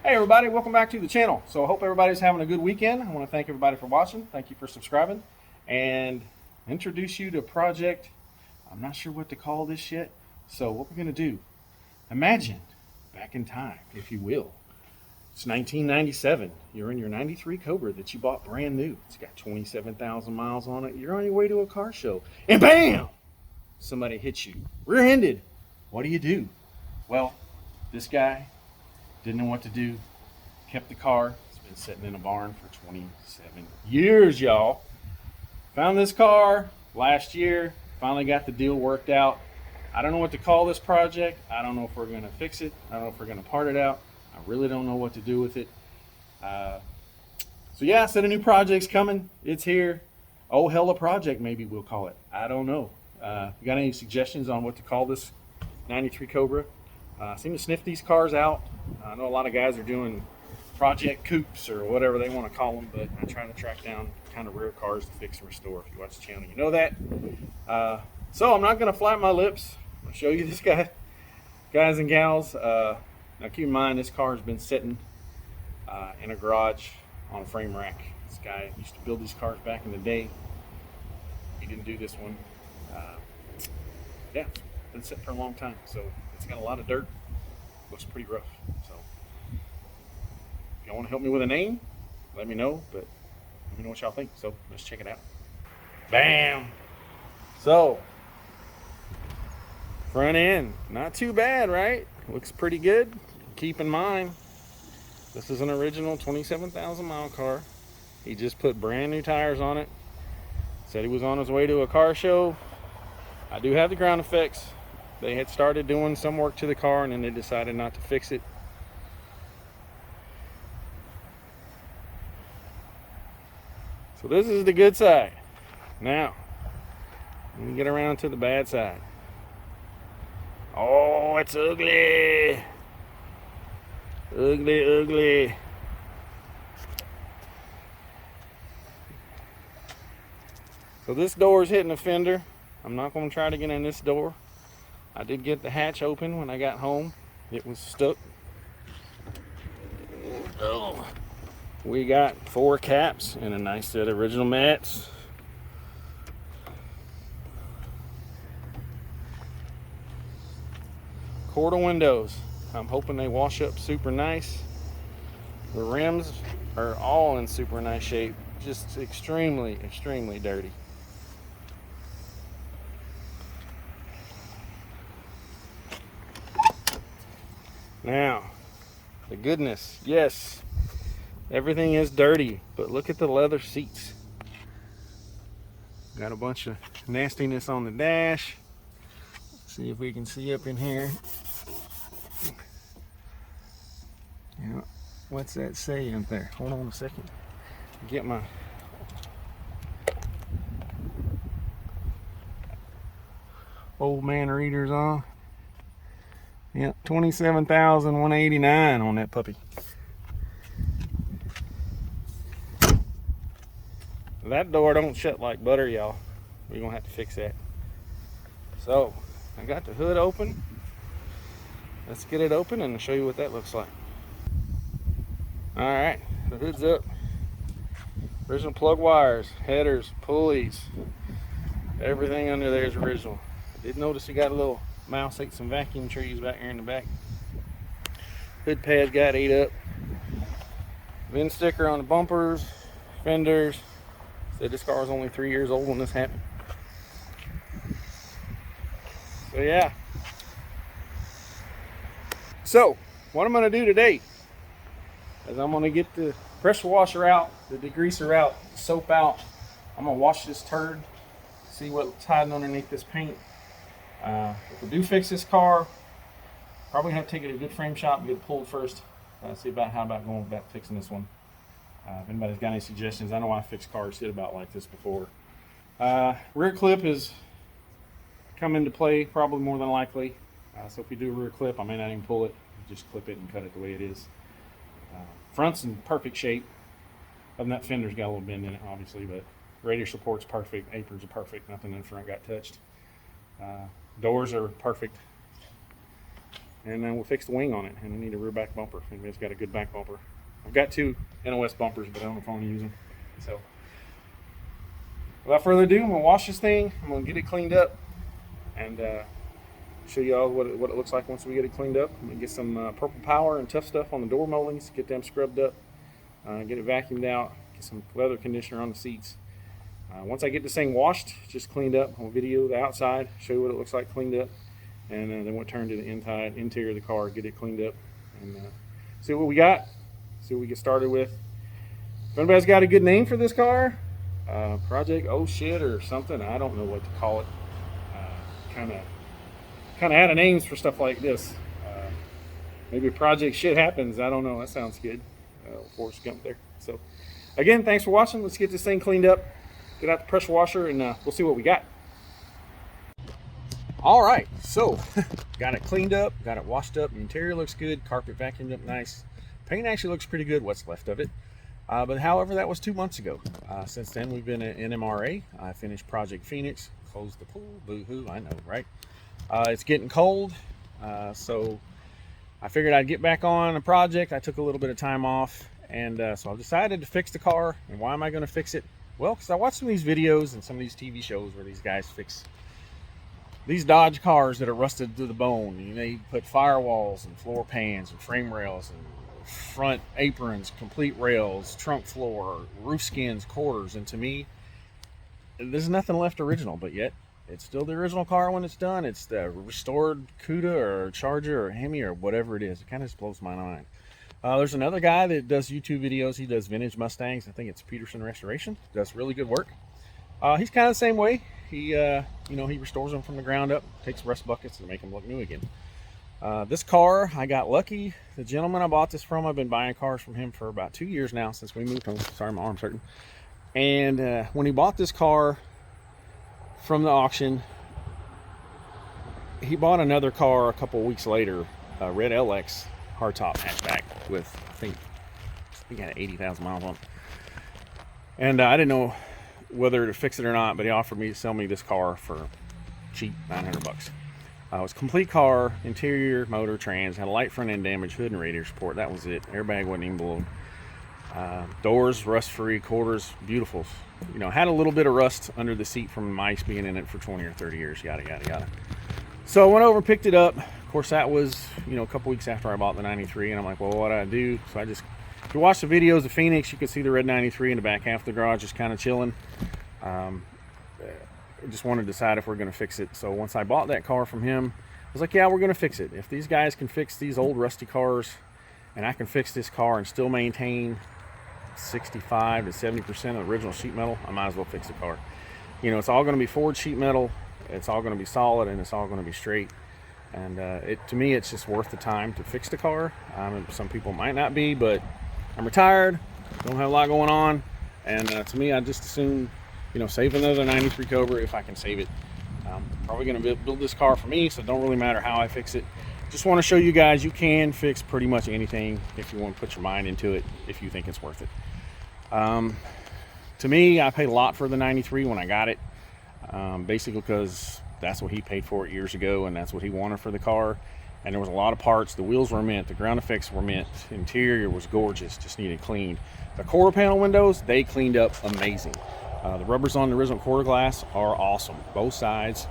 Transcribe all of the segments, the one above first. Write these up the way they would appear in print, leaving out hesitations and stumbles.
Hey everybody, welcome back to the channel. So I hope everybody's having a good weekend. I want to thank everybody for watching. Thank you for subscribing and introduce you to a project. I'm not sure what to call this yet. So what we're going to do, imagine back in time, if you will. It's 1997. You're in your 93 Cobra that you bought brand new. It's got 27,000 miles on it. You're on your way to a car show and bam! Somebody hits you, rear-ended. What do? Well, this guy didn't know what to do. Kept the car. It's been sitting in a barn for 27 years, y'all. Found this car last year. Finally got the deal worked out. I don't know what to call this project. I don't know if we're going to fix it. I don't know if we're going to part it out. I really don't know what to do with it. So yeah, set of new projects coming. It's here. Oh, hella project, maybe we'll call it. I don't know. You got any suggestions on what to call this 93 Cobra? I seem to sniff these cars out. I know a lot of guys are doing project coupes or whatever they want to call them, but I'm trying to track down kind of rare cars to fix and restore. If you watch the channel, you know that. So I'm not going to flap my lips. I'll show you this guy, guys and gals. Now keep in mind, this car has been sitting in a garage on a frame rack. This guy used to build these cars back in the day. He didn't do this one. Yeah, been sitting for a long time, so it's got a lot of dirt. Looks pretty rough. So if y'all want to help me with a name, let me know, but let me know what y'all think. So let's check it out. Bam! So front end, not too bad, right? Looks pretty good. Keep in mind, this is an original 27,000 mile car. He just put brand new tires on it. Said he was on his way to a car show. I do have the ground effects. They had started doing some work to the car and then they decided not to fix it. So this is the good side. Now, let me get around to the bad side. Oh, it's ugly. Ugly, ugly. So this door is hitting the fender. I'm not going to try to get in this door. I did get the hatch open when I got home. It was stuck. Oh. We got 4 caps and a nice set of original mats. Quarter windows. I'm hoping they wash up super nice. The rims are all in super nice shape. Just extremely, extremely dirty. Now, the goodness, yes, everything is dirty, but look at the leather seats. Got a bunch of nastiness on the dash. Let's see if we can see up in here. Yeah, what's that say up there? Hold on a second. Get my old man readers on. Yep, 27,189 on that puppy. That door don't shut like butter, y'all. We're gonna have to fix that. So, I got the hood open. Let's get it open and show you what that looks like. Alright, the hood's up. Original plug wires, headers, pulleys. Everything under there is original. I did notice you got a little mouse ate some vacuum trees back here in the back. Hood pad's got ate up. VIN sticker on the bumpers, fenders. Said this car was only 3 years old when this happened. So yeah. So what I'm going to do today is I'm going to get the pressure washer out, the degreaser out, the soap out. I'm going to wash this turd, see what's hiding underneath this paint. If we do fix this car, probably have to take it to a good frame shop and get it pulled first. See about how about going about fixing this one. If anybody's got any suggestions, I know I fixed cars hit about like this before. Rear clip has come into play probably more than likely. So if you do a rear clip, I may not even pull it. Just clip it and cut it the way it is. Front's in perfect shape. Other than that, fender's got a little bend in it, obviously, but radiator support's perfect, aprons are perfect, nothing in the front got touched. Doors are perfect. and then we'll fix the wing on it. And I need a rear back bumper. If anybody's got a good back bumper. I've got 2 NOS bumpers, but I don't know if I want to use them. So without further ado, I'm gonna wash this thing. I'm gonna get it cleaned up and show you all what it looks like once we get it cleaned up. I'm gonna get some Purple Power and Tough Stuff on the door moldings, get them scrubbed up, get it vacuumed out, get some leather conditioner on the seats. Once I get this thing washed, just cleaned up, I'll video the outside, show you what it looks like cleaned up, and then we'll turn to the interior of the car, get it cleaned up, and see what we got, see what we get started with. If anybody's got a good name for this car, Project Oh Shit or something, I don't know what to call it. Kind of out of names for stuff like this. Maybe Project Shit Happens, I don't know, that sounds good. Forrest Gump there. So again, thanks for watching. Let's get this thing cleaned up, get out the pressure washer, and we'll see what we got. All right, so got it cleaned up, got it washed up. The interior looks good, carpet vacuumed up nice. Paint actually looks pretty good, what's left of it. But however, that was 2 months ago. Since then, we've been at NMRA. I finished Project Phoenix, closed the pool, boo-hoo, I know, right? It's getting cold, so I figured I'd get back on a project. I took a little bit of time off, and so I decided to fix the car. And why am I going to fix it? Well, because I watched some of these videos and some of these TV shows where these guys fix these Dodge cars that are rusted to the bone. You know, you put firewalls and floor pans and frame rails and front aprons, complete rails, trunk floor, roof skins, quarters. And to me, there's nothing left original, but yet it's still the original car when it's done. It's the restored Cuda or Charger or Hemi or whatever it is. It kind of just blows my mind. There's another guy that does YouTube videos. He does vintage Mustangs. I think it's Peterson Restoration. Does really good work. He's kind of the same way. He, he restores them from the ground up, takes rust buckets and make them look new again. This car, I got lucky. The gentleman I bought this from, I've been buying cars from him for about 2 years now since we moved home. Sorry, my arm's hurting. And when he bought this car from the auction, he bought another car a couple weeks later, a red LX hardtop hatchback with, I think it had 80,000 miles on it. And I didn't know whether to fix it or not, but he offered me to sell me this car for cheap, 900 bucks. It was a complete car, interior, motor, trans, had a light front end damage, hood and radiator support. That was it. Airbag wasn't even below. Doors, rust-free, quarters, beautiful. You know, had a little bit of rust under the seat from mice being in it for 20 or 30 years, yada, yada, yada. So I went over and picked it up. Of course, that was, a couple weeks after I bought the 93, and I'm like, well, what do I do? So if you watch the videos of Phoenix, you can see the red 93 in the back half of the garage just kind of chilling. Just want to decide if we're going to fix it. So once I bought that car from him, I was like, yeah, we're going to fix it. If these guys can fix these old rusty cars, and I can fix this car and still maintain 65 to 70% of the original sheet metal, I might as well fix the car. It's all going to be forged sheet metal. It's all going to be solid, and it's all going to be straight. And to me, it's just worth the time to fix the car. Some people might not be, but I'm retired, don't have a lot going on, and to me, I just assume, save another 93 Cobra if I can save it. Probably going to build this car for me, so it don't really matter how I fix it. Just want to show you guys you can fix pretty much anything if you want to put your mind into it, if you think it's worth it. To me, I paid a lot for the 93 when I got it, basically because that's what he paid for it years ago, and that's what he wanted for the car. And there was a lot of parts. The wheels were mint, the ground effects were mint, the interior was gorgeous, just needed cleaned. The quarter panel windows, they cleaned up amazing. The rubbers on the original quarter glass are awesome, both sides.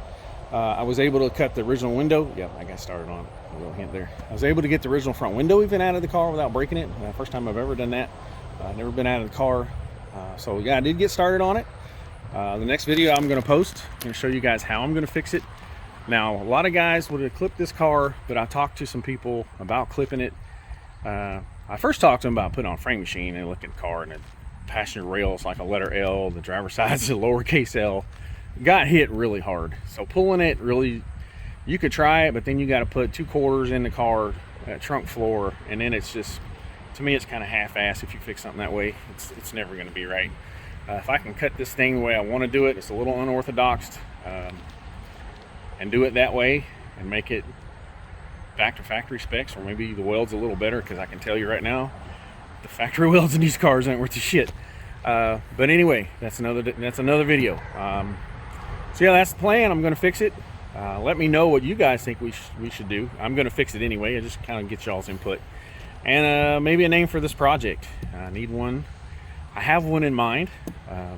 I was able to cut the original window. Yep, I got started on a little hint there. I was able to get the original front window even out of the car without breaking it. First time I've ever done that. Never been out of the car. So yeah, I did get started on it. The next video I'm going to post, I'm going to show you guys how I'm going to fix it. Now, a lot of guys would have clipped this car, but I talked to some people about clipping it. I first talked to them about putting on a frame machine and look at the car, and the passenger rail is like a letter L, the driver's side is a lowercase L. Got hit really hard. So pulling it, really, you could try it, but then you got to put 2 quarters in the car, trunk floor, and then it's just, to me, it's kind of half-assed if you fix something that way. It's never going to be right. If I can cut this thing the way I want to do it, it's a little unorthodox, and do it that way and make it back to factory specs, or maybe the weld's a little better, because I can tell you right now, the factory welds in these cars ain't worth the shit. But anyway, that's another video. So yeah, that's the plan. I'm going to fix it. Let me know what you guys think we should do. I'm going to fix it anyway. I just kind of get y'all's input. And maybe a name for this project. I need one. I have one in mind. I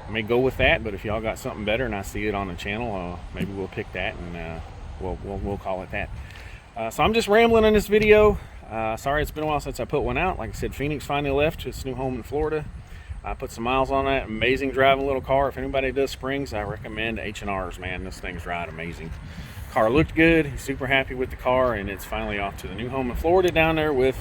may go with that, but if y'all got something better and I see it on the channel, maybe we'll pick that and we'll call it that. So I'm just rambling in this video. Sorry it's been a while since I put one out. Like I said, Phoenix finally left to its new home in Florida. I put some miles on that. Amazing driving little car. If anybody does Springs, I recommend H&R's, man. This thing's ride amazing. Car looked good. He's super happy with the car, and it's finally off to the new home in Florida down there with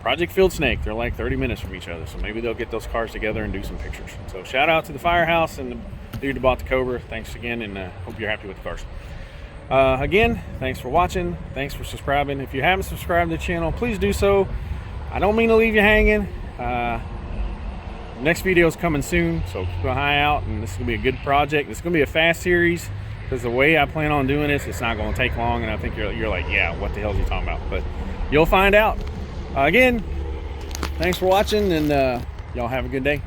Project Field Snake. They're like 30 minutes from each other, so maybe they'll get those cars together and do some pictures. So shout out to the Firehouse and the dude who bought the Cobra. Thanks again, and hope you're happy with the cars. Again, thanks for watching. Thanks for subscribing. If you haven't subscribed to the channel, please do so. I don't mean to leave you hanging. Next video is coming soon, so keep an eye out, and this is going to be a good project. This is going to be a fast series, because the way I plan on doing this, it's not going to take long, and I think you're like, yeah, what the hell is he talking about? But you'll find out. Again, thanks for watching, and y'all have a good day.